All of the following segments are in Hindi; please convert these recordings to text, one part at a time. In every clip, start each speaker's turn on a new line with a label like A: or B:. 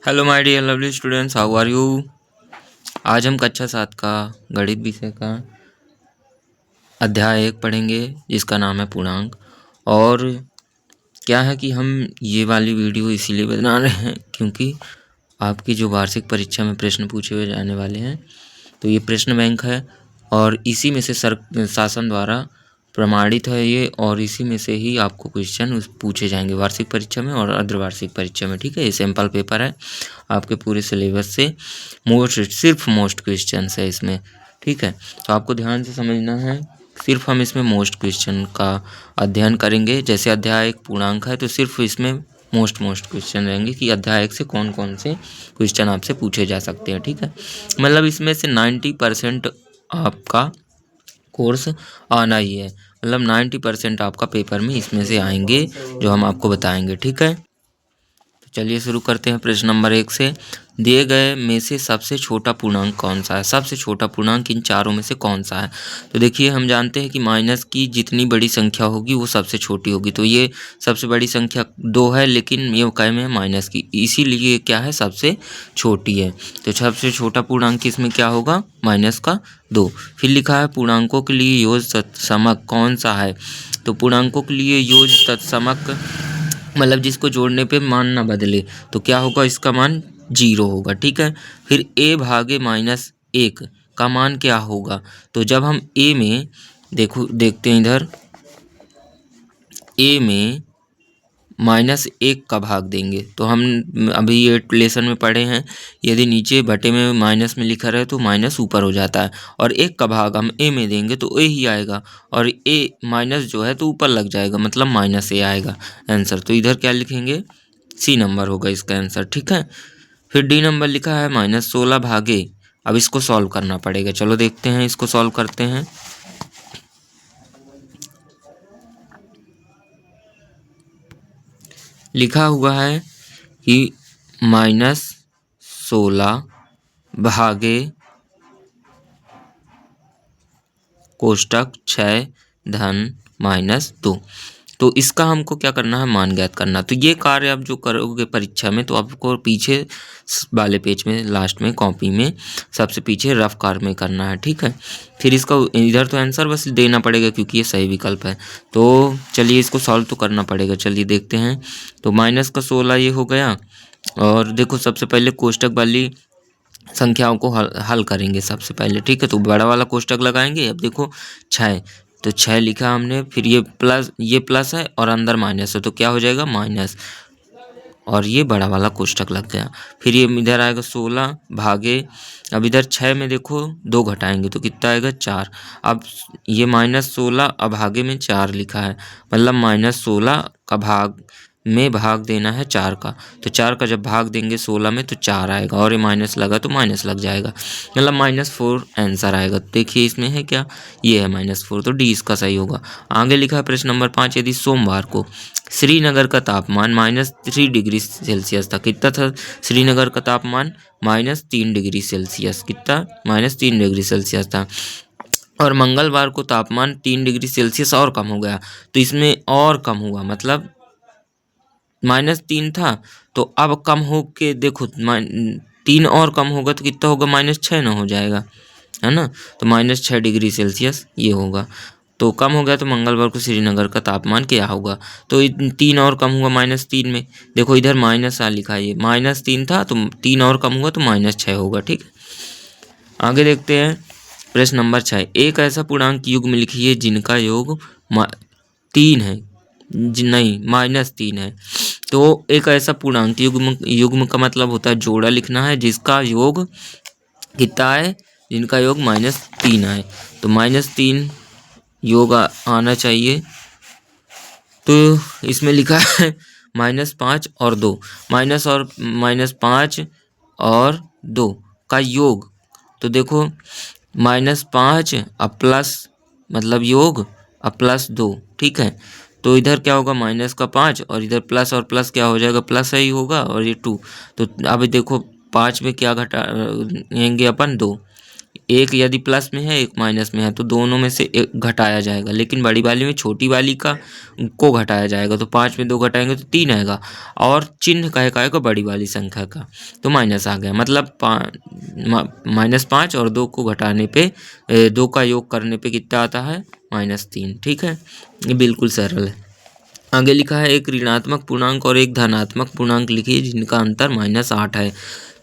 A: Hello my dear lovely students, how are you. आज हम कक्षा 7 का गणित विषय का अध्याय 1 पढ़ेंगे जिसका नाम है पूर्णांक। और क्या है कि हम ये वाली वीडियो इसीलिए बना रहे हैं क्योंकि आपकी जो वार्षिक परीक्षा में प्रश्न पूछे हुए जाने वाले हैं, तो ये प्रश्न बैंक है और इसी में से शासन द्वारा प्रमाणित है ये, और इसी में से ही आपको क्वेश्चन पूछे जाएंगे वार्षिक परीक्षा में और अर्धवार्षिक परीक्षा में। ठीक है, ये सैम्पल पेपर है आपके पूरे सिलेबस से, सिर्फ मोस्ट क्वेश्चन है इसमें। ठीक है, तो आपको ध्यान से समझना है, सिर्फ हम इसमें मोस्ट क्वेश्चन का अध्ययन करेंगे। जैसे अध्याय 1 पूर्णांक है तो सिर्फ इसमें मोस्ट क्वेश्चन रहेंगे कि अध्याय 1 से कौन कौन से क्वेश्चन आपसे पूछे जा सकते हैं। ठीक है, मतलब इसमें से 90% आपका कोर्स आना ही है, मतलब 90% आपका पेपर में इसमें से आएंगे जो हम आपको बताएंगे। ठीक है, तो चलिए शुरू करते हैं प्रश्न नंबर 1 से। दिए गए में से सबसे छोटा पूर्णांक कौन सा है? सबसे छोटा पूर्णांक इन चारों में से कौन सा है? तो देखिए, हम जानते हैं कि माइनस की जितनी बड़ी संख्या होगी वो सबसे छोटी होगी, तो ये सबसे बड़ी संख्या 2 है, लेकिन ये कहे में है माइनस की, इसीलिए क्या है सबसे छोटी है। तो सबसे छोटा पूर्णांक इसमें क्या होगा? माइनस का 2। फिर लिखा है पूर्णांकों के लिए योज तत्समक कौन सा है? तो पूर्णांकों के लिए योज तत्समक मतलब जिसको जोड़ने पे मान ना बदले, तो क्या होगा? इसका मान 0 होगा। ठीक है, फिर a भागे -1 का मान क्या होगा? तो जब हम a में देखते हैं इधर, a में -1 का भाग देंगे तो हम अभी ये लेसन में पढ़े हैं, यदि नीचे बटे में माइनस में लिखा रहे तो माइनस ऊपर हो जाता है, और 1 का भाग हम a में देंगे तो a ही आएगा, और a माइनस जो है तो ऊपर लग जाएगा, मतलब -a आएगा आंसर। तो इधर क्या लिखेंगे? C नंबर होगा इसका आंसर। ठीक है, फिर D नंबर लिखा है -16 भागे, अब इसको सॉल्व करना पड़ेगा। चलो देखते हैं, इसको सॉल्व करते हैं। लिखा हुआ है कि -16 भागे कोष्टक 6 धन -2, तो इसका हमको क्या करना है? मान ज्ञात करना। तो ये कार्य आप जो करोगे परीक्षा में, तो आपको पीछे वाले पेज में लास्ट में कॉपी में सबसे पीछे रफ कार्य में करना है। ठीक है, फिर इसका इधर तो आंसर बस देना पड़ेगा क्योंकि ये सही विकल्प है। तो चलिए इसको सॉल्व तो करना पड़ेगा, चलिए देखते हैं। तो -16 ये हो गया, और देखो सबसे पहले कोष्टक वाली संख्याओं को हल करेंगे सबसे पहले। ठीक है, तो बड़ा वाला कोष्टक लगाएंगे। अब देखो 6, तो 6 लिखा हमने, फिर ये प्लस है और अंदर माइनस है, तो क्या हो जाएगा? माइनस, और ये बड़ा वाला कोष्टक लग गया। फिर ये इधर आएगा 16 भागे, अब इधर 6 में देखो 2 घटाएंगे तो कितना आएगा? 4। अब ये -16 अब भागे में 4 लिखा है, मतलब -16 का भाग में भाग देना है 4 का, तो 4 का जब भाग देंगे 16 में तो 4 आएगा, और ये माइनस लगा तो माइनस लग जाएगा, मतलब -4 आंसर आएगा। देखिए इसमें है क्या? ये है -4, तो डी इसका सही होगा। आगे लिखा है प्रश्न नंबर 5, यदि सोमवार को श्रीनगर का तापमान -3 डिग्री सेल्सियस था। कितना था श्रीनगर का तापमान? -3 डिग्री सेल्सियस। कितना? -3 डिग्री सेल्सियस था, और मंगलवार को तापमान 3 डिग्री सेल्सियस और कम हो गया, तो इसमें और कम हुआ, मतलब -3 था तो अब कम हो के देखो 3 और कम होगा तो कितना होगा? -6 ना हो जाएगा, है ना। तो -6 डिग्री सेल्सियस ये होगा, तो कम हो गया, तो मंगलवार को श्रीनगर का तापमान क्या होगा? तो 3 और कम हुआ -3 में, देखो इधर -आ लिखा है, ये -3 था तो 3 और कम हुआ तो -6 होगा। ठीक है, आगे देखते हैं प्रश्न नंबर 6, एक ऐसा पूर्णांक युग्म लिखिए जिनका योग 3 है, नहीं -3 है। तो एक ऐसा पूर्णांक युग्म का मतलब होता है जोड़ा लिखना है जिसका योग कितना है? जिनका योग -3 है, तो -3 योग आना चाहिए। तो इसमें लिखा है -5 और 2, -5 और 2 का योग, तो देखो -5 अब प्लस, मतलब योग अब +2। ठीक है, तो इधर क्या होगा? -5, और इधर प्लस और प्लस क्या हो जाएगा? प्लस ही होगा, और ये 2। तो अब देखो 5 में क्या घटाएंगे अपन? 2, एक यदि प्लस में है एक माइनस में है तो दोनों में से एक घटाया जाएगा, लेकिन बड़ी वाली में छोटी वाली का को घटाया जाएगा। तो 5 में 2 घटाएंगे तो 3 आएगा, और चिन्ह का आएगा बड़ी वाली संख्या का, तो माइनस आ गया। मतलब -5 और 2 को घटाने पे 2 का योग करने पे कितना आता है, -3। ठीक है, ये बिल्कुल सरल है। आगे लिखा है एक ऋणात्मक पूर्णांक और एक धनात्मक पूर्णांक लिखिए जिनका अंतर -8 है।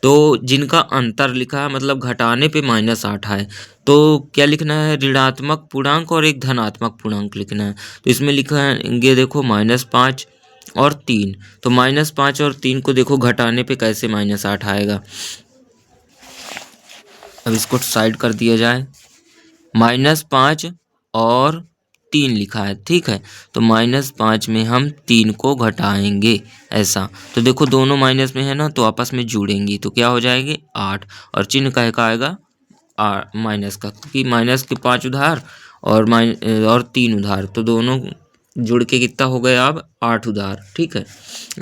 A: तो जिनका अंतर लिखा है मतलब घटाने पे -8 है, तो क्या लिखना है, ऋणात्मक पूर्णांक और एक धनात्मक पूर्णांक लिखना है। तो इसमें लिखा है ये देखो -5 और 3, तो -5 और 3 को देखो घटाने पे कैसे -8 आएगा। अब इसको साइड कर दिया जाए, -5 और 3 लिखा है, ठीक है। तो -5 में हम 3 को घटाएंगे ऐसा, तो देखो दोनों माइनस में है ना, तो आपस में जुड़ेंगी तो क्या हो जाएंगे 8, और चिन्ह का आएगा माइनस का, क्योंकि माइनस के 5 उधार और 3 उधार, तो दोनों जुड़ के कितना हो गया अब 8 उधार। ठीक है,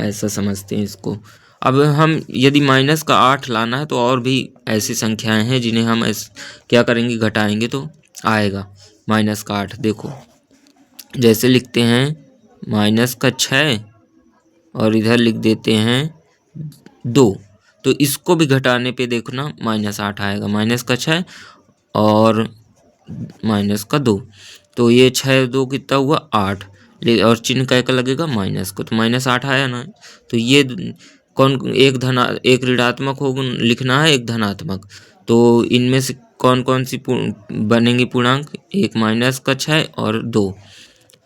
A: ऐसा समझते हैं इसको। अब हम यदि माइनस का 8 लाना है तो और भी ऐसी संख्याएं हैं जिन्हें हम क्या करेंगे, घटाएंगे तो आएगा माइनस का 8। देखो जैसे लिखते हैं -6 और इधर लिख देते हैं 2, तो इसको भी घटाने पे देखो ना -8 आएगा। -6 और -2, तो ये 6 2 कितना हुआ 8, और चिन्ह का लगेगा माइनस को, तो -8 आया ना। तो ये कौन एक ऋणात्मक हो लिखना है, एक धनात्मक, तो इनमें से कौन कौन सी बनेंगी पूर्णांक, एक -6 और 2।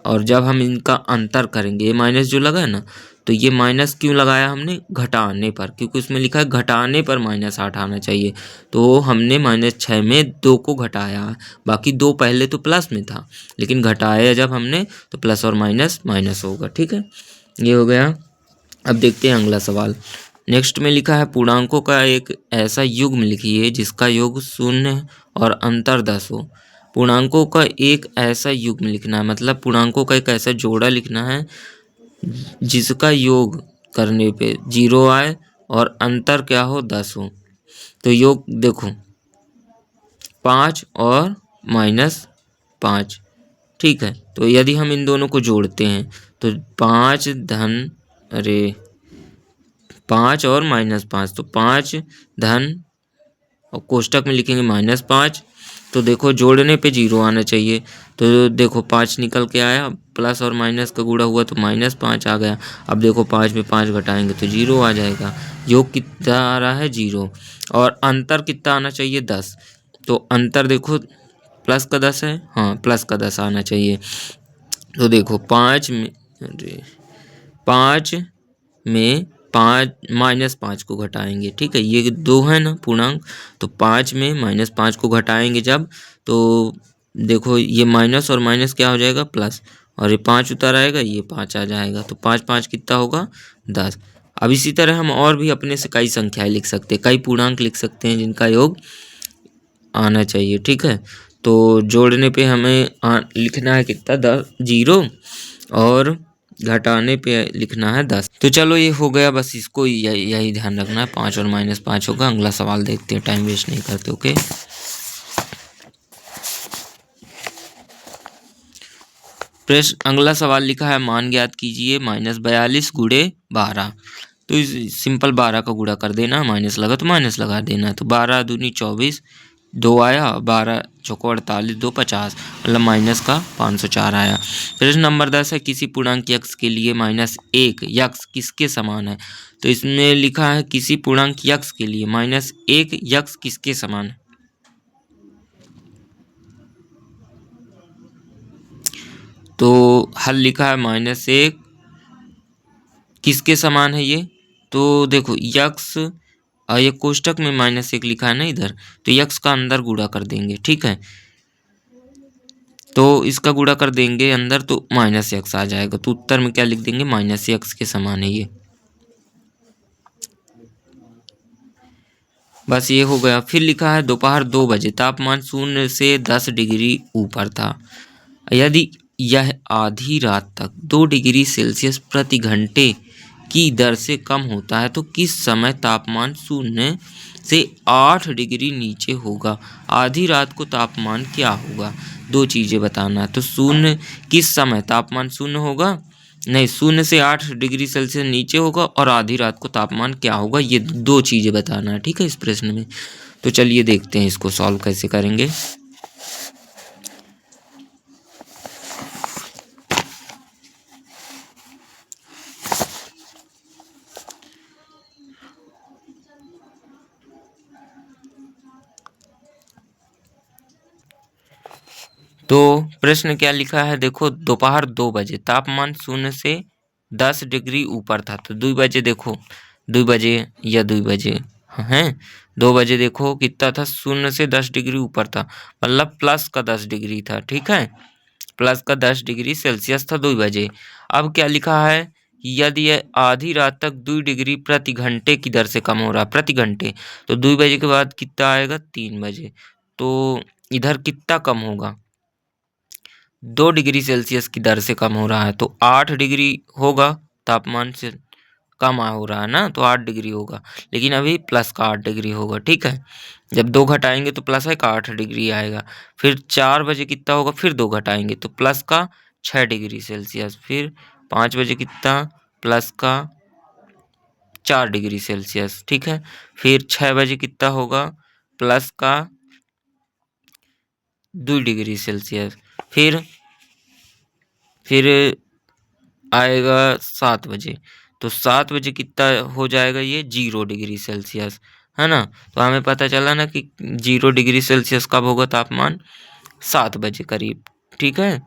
A: और जब हम इनका अंतर करेंगे, ये माइनस जो लगा है ना, तो ये माइनस क्यों लगाया हमने, घटाने पर, क्योंकि उसमें लिखा है घटाने पर -8 आना चाहिए। तो हमने -6 में 2 को घटाया, बाकी 2 पहले तो प्लस में था, लेकिन घटाया जब हमने तो प्लस और माइनस माइनस होगा। ठीक है, ये हो गया। अब देखते हैं अगला सवाल। नेक्स्ट में लिखा है पूर्णांकों का एक ऐसा युग्म लिखिए जिसका योग 0 और अंतर 10 हो। पूर्णांकों का एक ऐसा युग्म लिखना है, मतलब पूर्णांकों का एक ऐसा जोड़ा लिखना है जिसका योग करने पे 0 आए और अंतर क्या हो 10 हो। तो योग देखो 5 और -5, ठीक है। तो यदि हम इन दोनों को जोड़ते हैं तो 5 और -5, तो 5 धन और कोष्टक में लिखेंगे -5, तो देखो जोड़ने पे 0 आना चाहिए। तो देखो 5 निकल के आया, प्लस और माइनस का गुणा हुआ तो -5 आ गया। अब देखो 5 में 5 घटाएंगे तो 0 आ जाएगा। योग कितना आ रहा है 0, और अंतर कितना आना चाहिए 10। तो अंतर देखो प्लस का 10 है, हाँ प्लस का 10 आना चाहिए। तो देखो 5 में -5 को घटाएंगे, ठीक है। ये 2 है ना पूर्णांक, तो 5 में -5 को घटाएंगे जब, तो देखो ये माइनस और माइनस क्या हो जाएगा प्लस, और ये 5 उतर आएगा, ये 5 आ जाएगा। तो 5 5 कितना होगा 10। अब इसी तरह हम और भी अपने से कई संख्याएं लिख सकते हैं, कई पूर्णांक लिख सकते हैं जिनका योग आना चाहिए, ठीक है। तो जोड़ने पे हमें लिखना है कितना 0, और घटाने पे लिखना है 10। तो चलो ये हो गया, बस इसको यही ध्यान रखना है, 5 और -5 होगा। अगला सवाल देखते हैं, टाइम वेस्ट नहीं करते। ओके, प्रश्न अगला सवाल लिखा है मान ज्ञात कीजिए -42 गुणे 12। तो इस सिंपल 12 का गुणा कर देना, माइनस लगा तो माइनस लगा देना। तो 12 दूनी 24, 2 आया, 12 चौको 48, 2 50, मतलब माइनस का 504 आया। प्रश्न नंबर 10 है किसी पूर्णांक यक्स के लिए -1 यक्स किसके समान है। तो इसमें लिखा है किसी पूर्णांक यक्स के लिए -1 यक्स किसके समान है। तो हल लिखा है -1 किसके समान है ये। तो देखो यक्स, ये कोष्टक में -1 लिखा है ना इधर, तो यक्स का अंदर गुणा कर देंगे, ठीक है। तो इसका गुणा कर देंगे अंदर तो -x आ जाएगा। तो उत्तर में क्या लिख देंगे, -x के समान है ये। बस ये हो गया। फिर लिखा है दोपहर 2 बजे तापमान 0 से 10 डिग्री ऊपर था। यदि यह आधी रात तक 2 डिग्री सेल्सियस प्रति घंटे की दर से कम होता है तो किस समय तापमान 0 से 8 डिग्री नीचे होगा। आधी रात को तापमान क्या होगा? दो चीज़ें बताना है। तो 0 किस समय तापमान 0 होगा, नहीं 0 से 8 डिग्री सेल्सियस नीचे होगा, और आधी रात को तापमान क्या होगा, ये दो चीज़ें बताना है, ठीक है, इस प्रश्न में। तो चलिए देखते हैं इसको सॉल्व कैसे करेंगे। तो प्रश्न क्या लिखा है, देखो दोपहर 2 बजे तापमान 0 से 10 डिग्री ऊपर था। तो 2 बजे देखो, 2 बजे या 2 बजे हैं, 2 बजे देखो कितना था, 0 से 10 डिग्री ऊपर था, मतलब प्लस का 10 डिग्री था, ठीक है, प्लस का 10 डिग्री सेल्सियस था 2 बजे। अब क्या लिखा है, यदि यह आधी रात तक 2 डिग्री प्रति घंटे की दर से कम हो रहा है, प्रति घंटे, तो 2 बजे के बाद कितना आएगा, 3 बजे, तो इधर कितना कम होगा, 2 डिग्री सेल्सियस की दर से कम हो रहा है, तो 8 डिग्री होगा, तापमान से कम हो रहा है ना, तो 8 डिग्री होगा, लेकिन अभी प्लस का 8 डिग्री होगा, ठीक है। जब 2 घटाएंगे तो प्लस है का 8 डिग्री आएगा। फिर 4 बजे कितना होगा, फिर 2 घटाएंगे तो प्लस का 6 डिग्री सेल्सियस। फिर 5 बजे कितना, प्लस का 4 डिग्री सेल्सियस, ठीक है। फिर 6 बजे कितना होगा, प्लस का 2 डिग्री सेल्सियस। फिर आएगा 7 बजे, तो 7 बजे कितना हो जाएगा, ये 0 डिग्री सेल्सियस, है ना। तो हमें पता चला ना कि 0 डिग्री सेल्सियस कब होगा तापमान, 7 बजे करीब, ठीक है।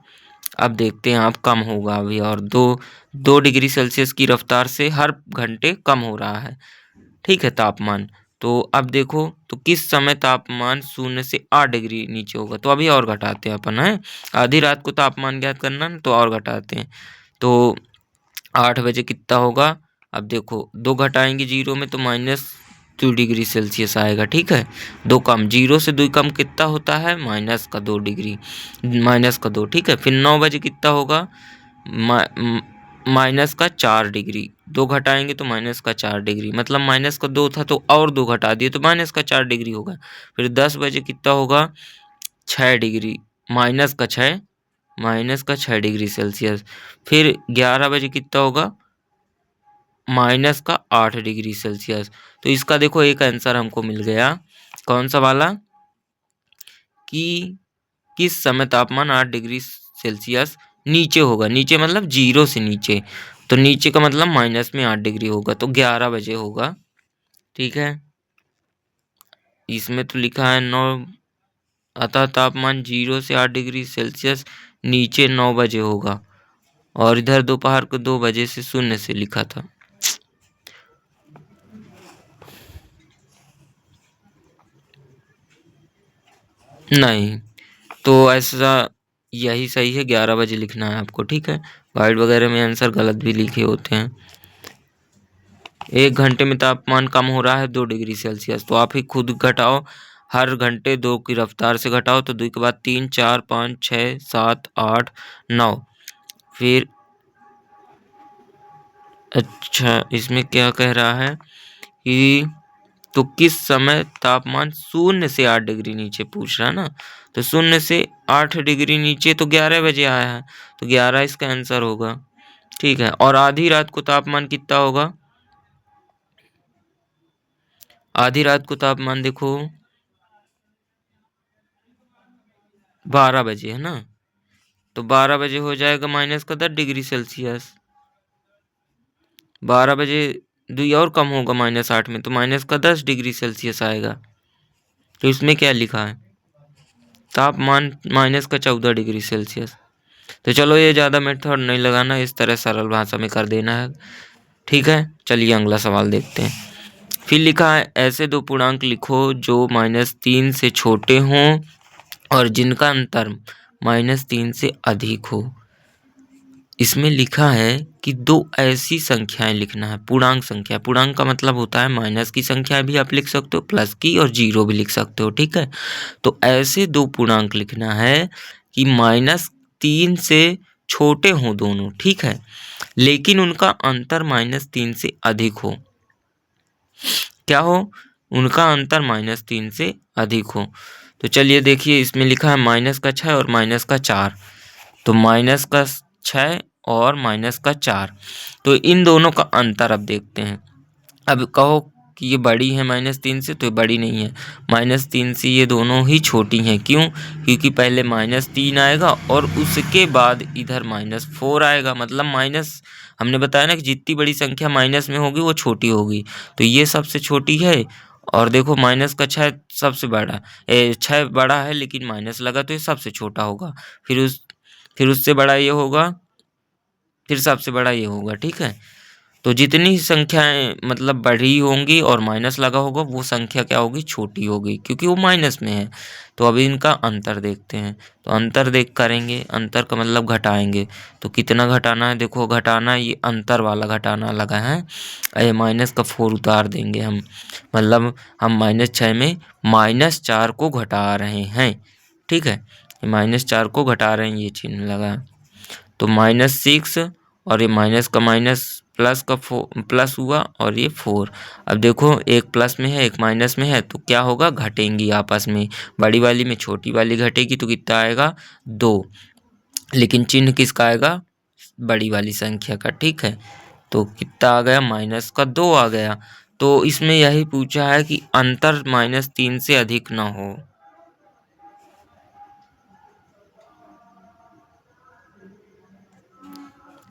A: अब देखते हैं, अब कम होगा अभी, और 2 डिग्री सेल्सियस की रफ्तार से हर घंटे कम हो रहा है, ठीक है, तापमान। तो अब देखो, तो किस समय तापमान 0 से 8 डिग्री नीचे होगा, तो अभी और घटाते हैं अपन, है आधी रात को तापमान ज्ञात करना ना, तो और घटाते हैं। तो 8 बजे कितना होगा, अब देखो 2 घटाएंगे 0 में तो -2 डिग्री सेल्सियस आएगा, ठीक है। 2 कम, 0 से 2 कम कितना होता है, -2 डिग्री, -2, ठीक है। फिर 9 बजे कितना होगा, -4 डिग्री, 2 घटाएंगे तो -4 डिग्री, मतलब -2 था तो और 2 घटा दिए तो -4 डिग्री होगा। फिर 10 बजे कितना होगा, 6 डिग्री, -6 डिग्री सेल्सियस। फिर 11 बजे कितना होगा, -8 डिग्री सेल्सियस। तो इसका देखो एक आंसर हमको मिल गया, कौन सा वाला, कि किस समय तापमान 8 डिग्री सेल्सियस नीचे होगा, नीचे मतलब 0 से नीचे, तो नीचे का मतलब माइनस में 8 डिग्री होगा, तो 11 बजे होगा, ठीक है। इसमें तो लिखा है 9, अतः तापमान 0 से 8 डिग्री सेल्सियस नीचे 9 बजे होगा, और इधर दोपहर को 2 बजे से 0 से लिखा था। नहीं, तो ऐसा यही सही है, 11 बजे लिखना है आपको, ठीक है। गाइड वगैरह में आंसर गलत भी लिखे होते हैं। 1 घंटे में तापमान कम हो रहा है 2 डिग्री सेल्सियस, तो आप ही खुद घटाओ, हर घंटे 2 की रफ्तार से घटाओ, तो 2 के बाद 3, 4, 5, 6, 7, 8, 9। फिर अच्छा, इसमें क्या कह रहा है कि तो किस समय तापमान 0 से 8 डिग्री नीचे पूछ रहा है ना, तो 0 से 8 डिग्री नीचे तो 11 बजे आया है, तो 11 इसका आंसर होगा, ठीक है। और आधी रात को तापमान कितना होगा, आधी रात को तापमान देखो 12 बजे, है ना, तो 12 बजे हो जाएगा -10 डिग्री सेल्सियस। 12 बजे 2 और कम होगा -8 में, तो -10 डिग्री सेल्सियस आएगा। तो इसमें क्या लिखा है, तापमान -14 डिग्री सेल्सियस। तो चलो, ये ज़्यादा मेथड नहीं लगाना, इस तरह सरल भाषा में कर देना है, ठीक है। चलिए अगला सवाल देखते हैं। फिर लिखा है, ऐसे दो पूर्णांक लिखो जो -3 से छोटे हों और जिनका अंतर -3 से अधिक हो। इसमें लिखा है कि दो ऐसी संख्याएं लिखना है, पूर्णांक संख्या, पूर्णांक का मतलब होता है माइनस की संख्या भी आप लिख सकते हो, प्लस की, और 0 भी लिख सकते हो, ठीक है। तो ऐसे दो पूर्णांक लिखना है कि -3 से छोटे हों दोनों, ठीक है। लेकिन उनका अंतर -3 से अधिक हो। क्या हो? उनका अंतर -3 से अधिक हो। तो चलिए देखिए, इसमें लिखा है -6 और -4। तो -6 और -4, तो इन दोनों का अंतर अब देखते हैं। अब कहो कि ये बड़ी है -3 से, तो ये बड़ी नहीं है। -3 से ये दोनों ही छोटी हैं। क्यों? क्योंकि पहले -3 आएगा और उसके बाद इधर -4 आएगा। मतलब माइनस, हमने बताया ना कि जितनी बड़ी संख्या माइनस में होगी वो छोटी होगी। तो ये सबसे छोटी है। और देखो -6 सबसे बड़ा, 6 बड़ा है लेकिन माइनस लगा तो ये सबसे छोटा होगा। फिर उससे बड़ा ये होगा, फिर सबसे बड़ा ये होगा। ठीक है, तो जितनी संख्याएं मतलब बड़ी होंगी और माइनस लगा होगा, वो संख्या क्या होगी? छोटी होगी, क्योंकि वो माइनस में है। तो अभी इनका अंतर देखते हैं। तो अंतर देख करेंगे, अंतर का मतलब घटाएंगे। तो कितना घटाना है? देखो घटाना, ये अंतर वाला घटाना लगा है। ये -4 उतार देंगे हम, मतलब हम -6 में -4 को घटा रहे हैं। ठीक है, -4 को घटा रहे हैं, ये चिन्ह लगा। तो -6 और ये माइनस का माइनस, प्लस का प्लस हुआ और ये 4। अब देखो, एक प्लस में है एक माइनस में है, तो क्या होगा? घटेंगी आपस में। बड़ी वाली में छोटी वाली घटेगी तो कितना आएगा? 2। लेकिन चिन्ह किसका आएगा? बड़ी वाली संख्या का। ठीक है, तो कितना आ गया? -2 आ गया। तो इसमें यही पूछा है कि अंतर -3 से अधिक ना हो।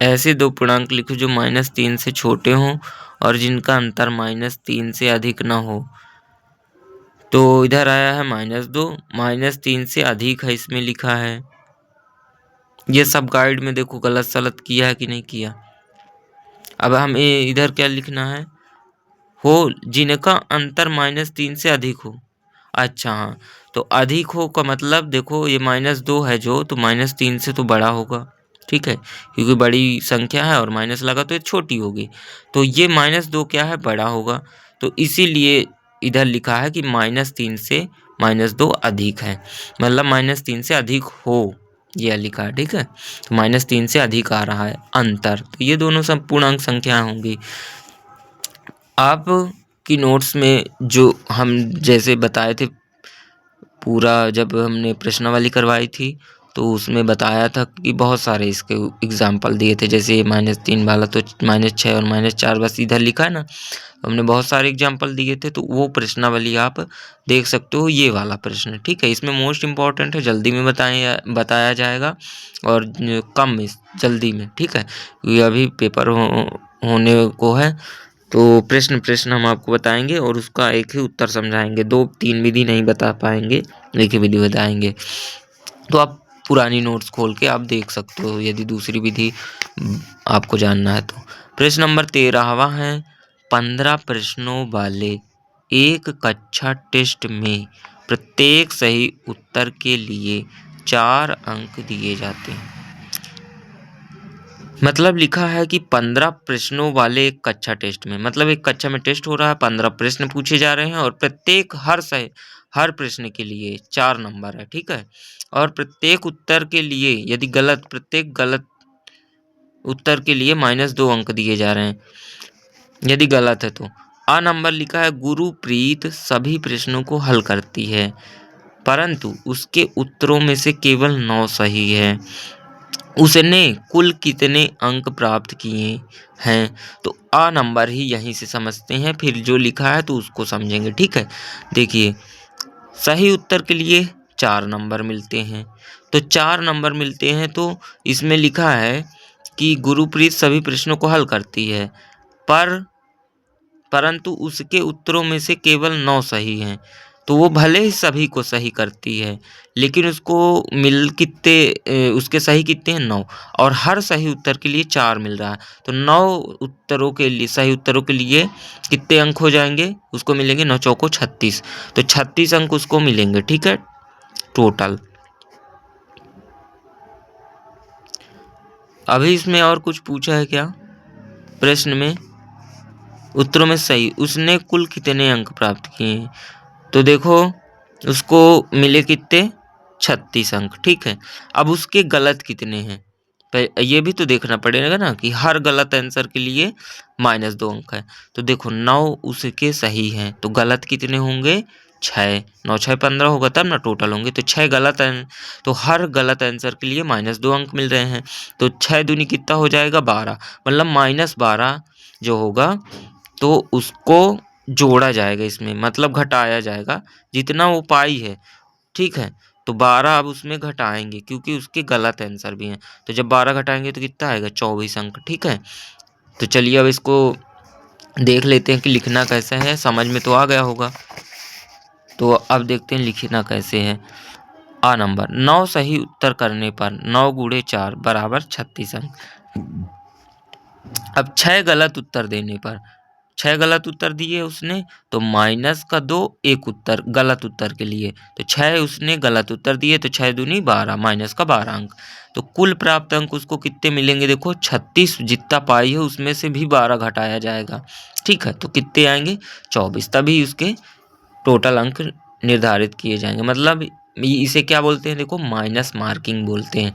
A: ऐसे दो पूर्णांक लिखो जो -3 से छोटे हों और जिनका अंतर -3 से अधिक ना हो। तो इधर आया है -2, -3 से अधिक है इसमें लिखा है। ये सब गाइड में देखो गलत सलत किया है कि नहीं किया। अब हमें इधर क्या लिखना है? हो जिनका अंतर -3 से अधिक हो। अच्छा हाँ, तो अधिक हो का मतलब देखो, ये -2 है जो, तो -3 से तो बड़ा होगा। ठीक है, क्योंकि बड़ी संख्या है और माइनस लगा तो ये छोटी होगी। तो ये -2 क्या है? बड़ा होगा। तो इसीलिए इधर लिखा है कि -3 से -2 अधिक है, मतलब -3 से अधिक हो, यह लिखा है। ठीक है, तो -3 से अधिक आ रहा है अंतर। तो ये दोनों सब पूर्णांक संख्याएं होंगी। आप की नोट्स में जो हम जैसे बताए थे, पूरा जब हमने प्रश्नावली करवाई थी, तो उसमें बताया था कि बहुत सारे इसके एग्जाम्पल दिए थे। जैसे -3 वाला तो -6 और -4 बस इधर लिखा है ना, तो हमने बहुत सारे एग्जाम्पल दिए थे। तो वो प्रश्नावली आप देख सकते हो, ये वाला प्रश्न। ठीक है, इसमें मोस्ट इम्पॉर्टेंट है, जल्दी में बताया जाएगा और कम में जल्दी में। ठीक है, क्योंकि अभी पेपर होने को है, तो प्रश्न हम आपको बताएंगे और उसका एक ही उत्तर समझाएंगे। 2-3 विधि नहीं बता पाएंगे, एक ही विधि बताएंगे। तो आप पुरानी नोट्स खोल के आप देख सकते हो, यदि दूसरी विधि आपको जानना है तो। प्रश्न नंबर 13वां है, 15 प्रश्नों वाले एक कक्षा टेस्ट में प्रत्येक सही उत्तर के लिए 4 अंक दिए जाते हैं। मतलब लिखा है कि 15 प्रश्नों वाले एक कक्षा टेस्ट में, मतलब एक कक्षा में टेस्ट हो रहा है, 15 प्रश्न पूछे जा रहे हैं और प्रत्येक हर प्रश्न के लिए 4 नंबर है। ठीक है, और प्रत्येक उत्तर के लिए यदि प्रत्येक गलत उत्तर के लिए -2 अंक दिए जा रहे हैं, यदि गलत है तो। आ नंबर लिखा है, गुरुप्रीत सभी प्रश्नों को हल करती है, परंतु उसके उत्तरों में से केवल 9 सही है। उसने कुल कितने अंक प्राप्त किए हैं? तो आ नंबर ही यहीं से समझते हैं, फिर जो लिखा है तो उसको समझेंगे। ठीक है, देखिए, सही उत्तर के लिए 4 नंबर मिलते हैं। तो 4 नंबर मिलते हैं, तो इसमें लिखा है कि गुरुप्रीत सभी प्रश्नों को हल करती है, परंतु उसके उत्तरों में से केवल 9 सही हैं। तो वो भले ही सभी को सही करती है, लेकिन उसको उसके सही कितने हैं? 9, और हर सही उत्तर के लिए 4 मिल रहा है। तो 9 उत्तरों के लिए, सही उत्तरों के लिए कितने अंक हो जाएंगे? उसको मिलेंगे 9 चौको 36, तो 36 अंक उसको मिलेंगे। ठीक है, टोटल। अभी इसमें और कुछ पूछा है क्या प्रश्न में? उत्तरों में सही, उसने कुल कितने अंक प्राप्त किए हैं? तो देखो, उसको मिले कितने? 36 अंक। ठीक है, अब उसके गलत कितने हैं? ये भी तो देखना पड़ेगा ना कि हर गलत आंसर के लिए -2 अंक है। तो देखो 9 उसके सही हैं, तो गलत कितने होंगे 6, 9 6 15 होगा तब ना टोटल होंगे, तो 6 गलत हैं, तो हर गलत आंसर के लिए -2 अंक मिल रहे हैं। तो 6 दूनी कितना हो जाएगा 12, मतलब -12 जो होगा तो उसको जोड़ा जाएगा इसमें, मतलब घटाया जाएगा जितना वो पाई है, ठीक है। तो 12 अब उसमें घटाएंगे क्योंकि उसके गलत आंसर भी हैं, तो जब 12 घटाएंगे तो कितना आएगा 24 अंक, ठीक है। तो चलिए अब इसको देख लेते हैं कि लिखना कैसे है, समझ में तो आ गया होगा। तो अब देखते हैं लिखना कैसे है। आ नंबर 9 सही उत्तर करने पर 9 × 4 = 36 अंक। अब 6 गलत उत्तर देने पर, 6 गलत उत्तर दिए उसने तो -2 एक उत्तर गलत उत्तर के लिए, तो 6 उसने गलत उत्तर दिए तो 6 दूनी 12 -12 अंक। तो कुल प्राप्त अंक उसको कितने मिलेंगे, देखो 36 जितना पाई है उसमें से भी 12 घटाया जाएगा, ठीक है। तो कितने आएंगे 24, तभी उसके टोटल अंक निर्धारित किए जाएंगे। मतलब इसे क्या बोलते हैं, देखो माइनस मार्किंग बोलते हैं।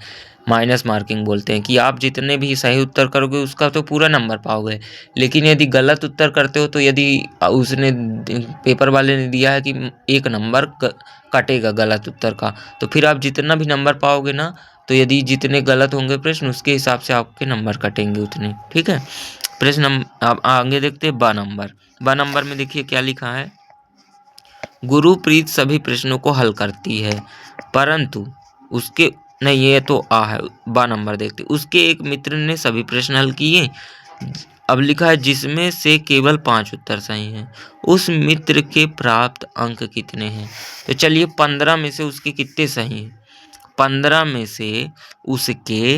A: माइनस मार्किंग बोलते हैं कि आप जितने भी सही उत्तर करोगे उसका तो पूरा नंबर पाओगे, लेकिन यदि गलत उत्तर करते हो तो यदि उसने पेपर वाले ने दिया है कि 1 नंबर कटेगा गलत उत्तर का, तो फिर आप जितना भी नंबर पाओगे ना, तो यदि जितने गलत होंगे प्रश्न उसके हिसाब से आपके नंबर कटेंगे उतने, ठीक है। प्रश्न अब आगे देखते हैं। ब नंबर में देखिए क्या लिखा है। गुरुप्रीत सभी प्रश्नों को हल करती है, परंतु उसके नहीं, ये तो आ है। बा नंबर देखते, उसके एक मित्र ने सभी प्रश्न हल किए। अब लिखा है जिसमें से केवल 5 उत्तर सही हैं, उस मित्र के प्राप्त अंक कितने हैं। तो चलिए 15 में से उसके कितने सही हैं, 15 में से उसके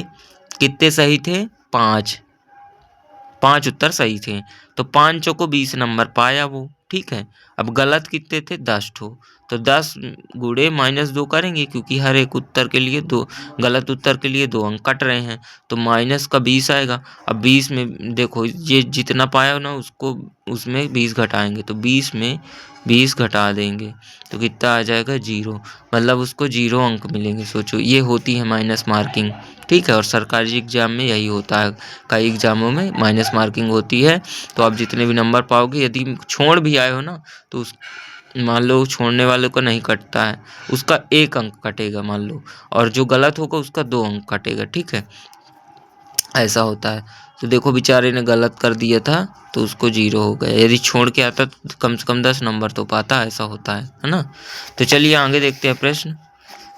A: कितने सही थे, 5 उत्तर सही थे, तो 5 को 20 नंबर पाया वो, ठीक है। अब गलत कितने थे 10 ठो, तो 10 × -2 करेंगे क्योंकि हर एक उत्तर के लिए 2 गलत उत्तर के लिए 2 अंक कट रहे हैं, तो -20 आएगा। अब 20 में देखो ये जितना पाया ना उसको उसमें 20 घटाएंगे, तो 20 में 20 घटा देंगे तो कितना आ जाएगा 0, मतलब उसको 0 अंक मिलेंगे। सोचो ये होती है माइनस मार्किंग, ठीक है। और सरकारी एग्जाम में यही होता है, कई एग्जामों में माइनस मार्किंग होती है। तो आप जितने भी नंबर पाओगे, यदि छोड़ भी आए हो ना तो उस मान लो छोड़ने वाले को नहीं कटता है, उसका 1 अंक कटेगा मान लो, और जो गलत होगा उसका 2 अंक कटेगा, ठीक है। ऐसा होता है। तो देखो बेचारे ने गलत कर दिया था तो उसको 0 हो गया, यदि छोड़ के आता तो कम से कम 10 नंबर तो पाता, ऐसा होता है ना। तो चलिए आगे देखते हैं प्रश्न।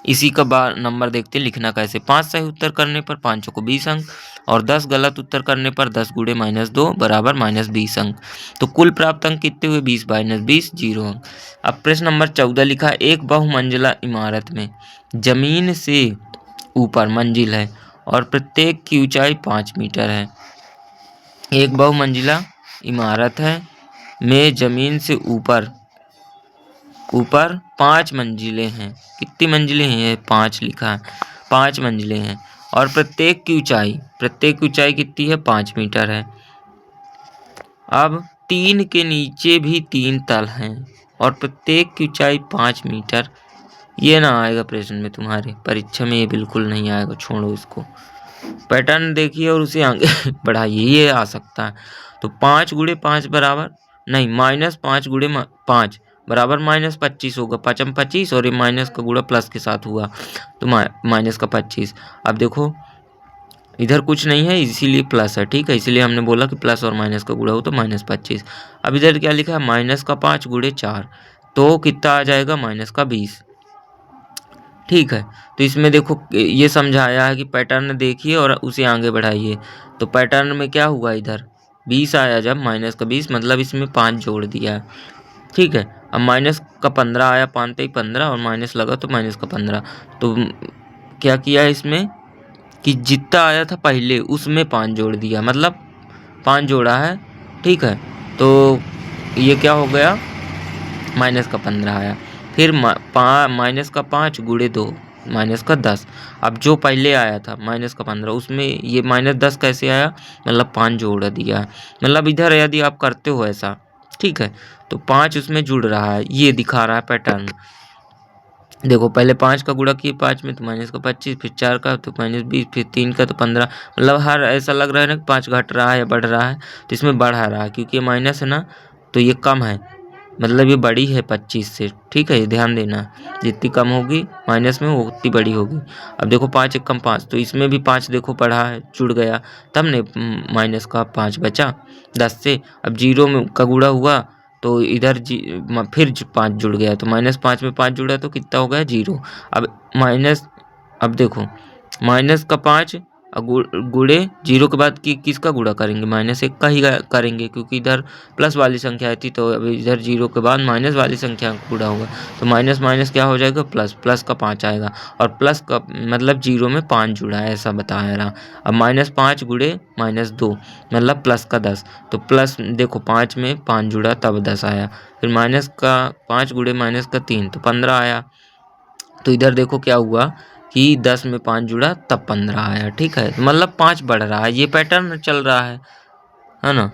A: इसी का नंबर देखते हैं लिखना कैसे। 5 सही उत्तर करने पर 5 को 20 अंक और 10 गलत उत्तर करने पर 10 × -2 = -20 अंक। तो कुल प्राप्त अंक कितने हुए 20 - 20 0 अंक। अब प्रश्न नंबर 14 लिखा है। एक बहुमंजिला इमारत में जमीन से ऊपर मंजिल है और प्रत्येक की ऊंचाई 5 मीटर है। एक बहुमंजिला इमारत है में जमीन से ऊपर 5 मंजिलें हैं। कितनी मंजिलें हैं, 5 लिखा है, 5 मंजिलें हैं और प्रत्येक की ऊंचाई कितनी है 5 मीटर है। अब 3 के नीचे भी 3 तल हैं और प्रत्येक की ऊंचाई 5 मीटर। ये ना आएगा प्रश्न में, तुम्हारे परीक्षा में ये बिल्कुल नहीं आएगा, छोड़ो इसको। पैटर्न देखिए और उसे आगे बढ़ाइए, ये आ सकता है। तो 5 × 5 बराबर नहीं, -5 × 5 बराबर -25 होगा। 5 में 25 और ये माइनस का गुणा प्लस के साथ हुआ तो माइनस का 25। अब देखो इधर कुछ नहीं है इसीलिए प्लस है, ठीक है, इसीलिए हमने बोला कि प्लस और माइनस का गुणा हो तो -25। अब इधर क्या लिखा है -5 × 4 तो कितना आ जाएगा -20, ठीक है। तो इसमें देखो ये समझाया है कि पैटर्न देखिए और उसे आगे बढ़ाइए। तो पैटर्न में क्या हुआ, इधर 20 आया जब -20 मतलब इसमें 5 जोड़ दिया है, ठीक है। अब -15 आया, 5 × 15 और माइनस लगा तो -15। तो क्या किया है इसमें कि जितना आया था पहले उसमें 5 जोड़ दिया, मतलब 5 जोड़ा है, ठीक है। तो ये क्या हो गया -15 आया, फिर -5 × 2 -10। अब जो पहले आया था -15 उसमें ये -10 कैसे आया, मतलब 5 जोड़ दिया, मतलब इधर यदि आप करते हो ऐसा, ठीक है, तो 5 उसमें जुड़ रहा है, ये दिखा रहा है पैटर्न। देखो पहले 5 का गुणा किए 5 में तो माइनस का 25, फिर 4 का तो -20, फिर 3 का तो 15। मतलब हर ऐसा लग रहा है ना कि 5 घट रहा है या बढ़ रहा है, तो इसमें बढ़ा रहा है क्योंकि ये माइनस है ना, तो ये कम है, मतलब ये बड़ी है 25 से। ठीक है, ये ध्यान देना, जितनी कम होगी माइनस में वो उतनी बड़ी होगी। अब देखो 5 एक कम 5, तो इसमें भी 5 देखो बढ़ा है, जुड़ गया, तब ने माइनस का 5 बचा 10 से। अब 0 में का गुणा हुआ तो इधर फिर 5 जुड़ गया, तो -5 में 5 जुड़ा तो कितना हो गया 0। अब देखो माइनस का 5 गुणे 0 के बाद किसका गुणा करेंगे, -1 का ही करेंगे, क्योंकि इधर प्लस वाली संख्या थी, तो अब इधर 0 के बाद माइनस वाली संख्या का गुणा होगा, तो माइनस माइनस क्या हो जाएगा प्लस, प्लस का 5 आएगा, और प्लस का मतलब 0 में 5 जुड़ा है ऐसा बताया रहा। अब -5 गुणे -2 मतलब प्लस का 10, तो प्लस देखो 5 में 5 जुड़ा तब 10 आया, फिर माइनस का 5 गुणे -3 तो 15 आया। तो इधर देखो क्या हुआ कि 10 में 5 जुड़ा तब 15 आया। ठीक है, मतलब 5 बढ़ रहा है, ये पैटर्न चल रहा है ना।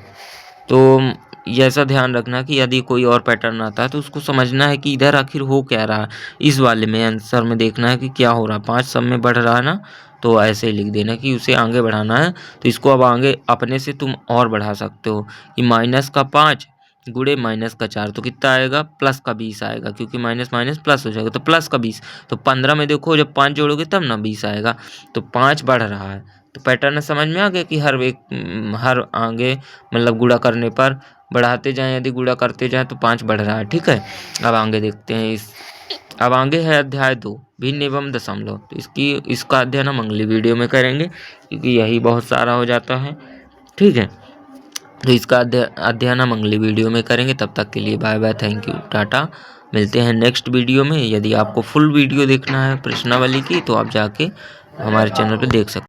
A: तो ये ऐसा ध्यान रखना कि यदि कोई और पैटर्न आता है तो उसको समझना है कि इधर आखिर हो क्या रहा है। इस वाले में आंसर में देखना है कि क्या हो रहा है, 5 सब में बढ़ रहा है ना, तो ऐसे ही लिख देना कि उसे आगे बढ़ाना है। तो इसको अब आगे अपने से तुम और बढ़ा सकते हो कि माइनस का 5 गुणे माइनस का 4 तो कितना आएगा, प्लस का 20 आएगा, क्योंकि माइनस माइनस प्लस हो जाएगा, तो प्लस का 20। तो 15 में देखो जब 5 जोड़ोगे तब ना 20 आएगा, तो 5 बढ़ रहा है। तो पैटर्न समझ में आ गया कि हर आगे मतलब गुणा करने पर बढ़ाते जाएं, यदि गुणा करते जाएं तो 5 बढ़ रहा है। ठीक है, अब आगे देखते हैं अब आगे है अध्याय 2 भिन्न एवं दशमलव। तो इसका अध्ययन हम अगली वीडियो में करेंगे, क्योंकि यही बहुत सारा हो जाता है। ठीक है, तो इसका अध्ययन हम अगली वीडियो में करेंगे। तब तक के लिए bye bye, thank you, tata. मिलते हैं नेक्स्ट वीडियो में। यदि आपको फुल वीडियो देखना है प्रश्नावली की तो आप जाके हमारे चैनल पे देख सकते हैं।